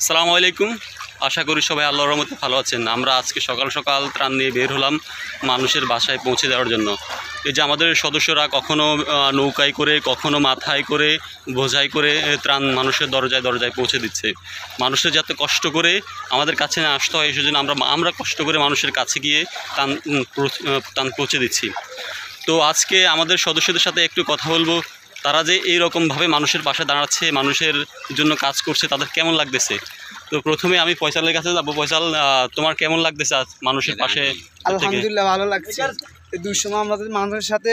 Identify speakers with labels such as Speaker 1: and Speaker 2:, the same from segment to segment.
Speaker 1: আসসালামু আলাইকুম। আশা করি সবাই আল্লাহর রহমতে ভালো আছেন। আমরা আজকে সকাল সকাল ত্রাণ নিয়ে বের হলাম মানুষের বাসায় পৌঁছে দেওয়ার জন্য। এই যে আমাদের সদস্যরা কখনো নৌকায় করে, কখনো মাথায় করে, বোঝাই করে ত্রাণ মানুষের দরজায় দরজায় পৌঁছে দিচ্ছে। মানুষের যাতে কষ্ট করে আমাদের কাছে না আসতে হয়, সেজন্য আমরা কষ্ট করে মানুষের কাছে গিয়ে ত্রাণ পৌঁছে দিচ্ছি। তো আজকে আমাদের সদস্যদের সাথে একটু কথা বলবো, তারা যে এইরকমভাবে মানুষের পাশে দাঁড়াচ্ছে, মানুষের জন্য কাজ করছে, তাদের কেমন লাগতেছে। তো প্রথমে আমি ফয়সালের কাছে যাবো। ফয়সাল, তোমার কেমন লাগতেছে আজ মানুষের পাশে?
Speaker 2: আলহামদুলিল্লাহ ভালো লাগছে। এই দুঃসময় আমাদের মানুষের সাথে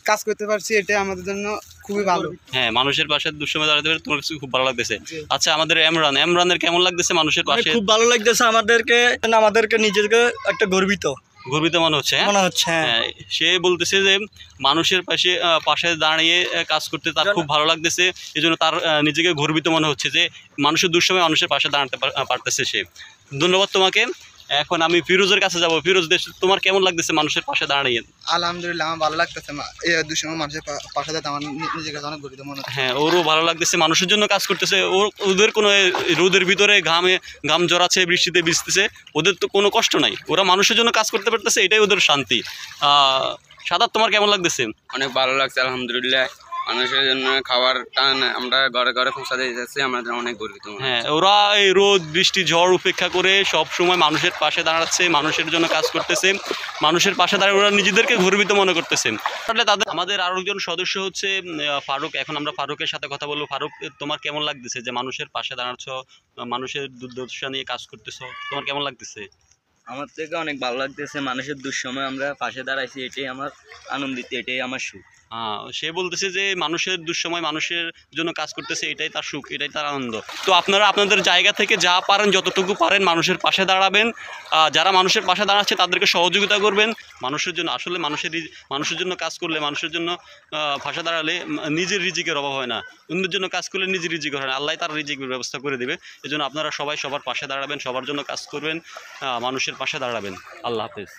Speaker 2: কাজ করতে পারছি, এটা আমাদের জন্য খুবই ভালো।
Speaker 1: হ্যাঁ, মানুষের পাশে দুঃসময় দাঁড়াতে পারে, তোমার কাছে খুব ভালো লাগতেছে। আচ্ছা, আমাদের ইমরানের কেমন লাগতেছে মানুষের পাশে?
Speaker 3: খুব ভালো লাগতেছে। আমাদেরকে নিজেকে একটা গর্বিত
Speaker 1: মনে হচ্ছে। হ্যাঁ, সে বলতেছে যে মানুষের পাশে দাঁড়িয়ে কাজ করতে তার খুব ভালো লাগতেছে। এই জন্য তার নিজেকে গর্বিত মনে হচ্ছে যে মানুষের দুঃসময় মানুষের পাশে দাঁড়াতে পারতেছে সে। ধন্যবাদ তোমাকে। এখন আমি ফিরোজের কাছে যাব। ফিরোজ, তোমার কেমন লাগতেছে মানুষের পাশে দাঁড়িয়ে?
Speaker 2: আলহামদুলিল্লাহ আমার ভালো লাগতেছে। এই দুঃসময় মানুষের পাশে দাঁড়াতে আমার নিজের কাছে অনেক গর্বিত মনে হচ্ছে।
Speaker 1: হ্যাঁ, ওরও ভালো লাগতেছে, মানুষের জন্য কাজ করতেছে। ওদের কোনো রোদের ভিতরে ঘাম জড়াচ্ছে, বৃষ্টিতে ভিজতেছে, ওদের তো কোনো কষ্ট নাই। ওরা মানুষের জন্য কাজ করতে পারতেছে, এটাই ওদের শান্তি। সাদাত, তোমার কেমন লাগতেছে?
Speaker 4: অনেক ভালো লাগছে আলহামদুলিল্লাহ। মানুষের জন্য খাবার টান আমরা ঘরে ঘরে পৌঁছাতে যাচ্ছি, আমাদের অনেক গর্বিত।
Speaker 1: হ্যাঁ, ওরা এই রোদ বৃষ্টি ঝড় উপেক্ষা করে সব সময় মানুষের পাশে দাঁড়াচ্ছে, মানুষের জন্য কাজ করতেছে। মানুষের পাশে দাঁড়িয়ে ওরা নিজেদেরকে গর্বিত মনে করতেছে। তাহলে আমাদের আরো একজন সদস্য হচ্ছে ফারুক। এখন আমরা ফারুকের সাথে কথা বলবো। ফারুক, তোমার কেমন লাগতেছে যে মানুষের পাশে দাঁড়াচ্ছ, মানুষের দুর্দশা নিয়ে কাজ করতেছ, তোমার কেমন লাগতেছে?
Speaker 4: আমার থেকে অনেক ভালো লাগতেছে। মানুষের দুঃসময় আমরা পাশে দাঁড়াইছি, এটাই আমার আনন্দিত, এটাই আমার সুখ।
Speaker 1: সে বলতেছে যে মানুষের দুঃসময় মানুষের জন্য কাজ করতেছে, এটাই তার সুখ, এটাই তার আনন্দ। তো আপনারা আপনাদের জায়গা থেকে যা পারেন, যতটুকু পারেন মানুষের পাশে দাঁড়াবেন। যারা মানুষের পাশে দাঁড়াচ্ছে তাদেরকে সহযোগিতা করবেন। মানুষের জন্য আসলে মানুষের জন্য কাজ করলে, মানুষের জন্য পাশে দাঁড়ালে নিজের রিজিকের অভাব হয় না। অন্যের জন্য কাজ করলে নিজের রিজিক হয় না, আল্লাহ তার রিজিকের ব্যবস্থা করে দেবে। এই জন্য আপনারা সবাই সবার পাশে দাঁড়াবেন, সবার জন্য কাজ করবেন, মানুষের পাশে দাঁড়াবেন। আল্লাহ হাফেজ।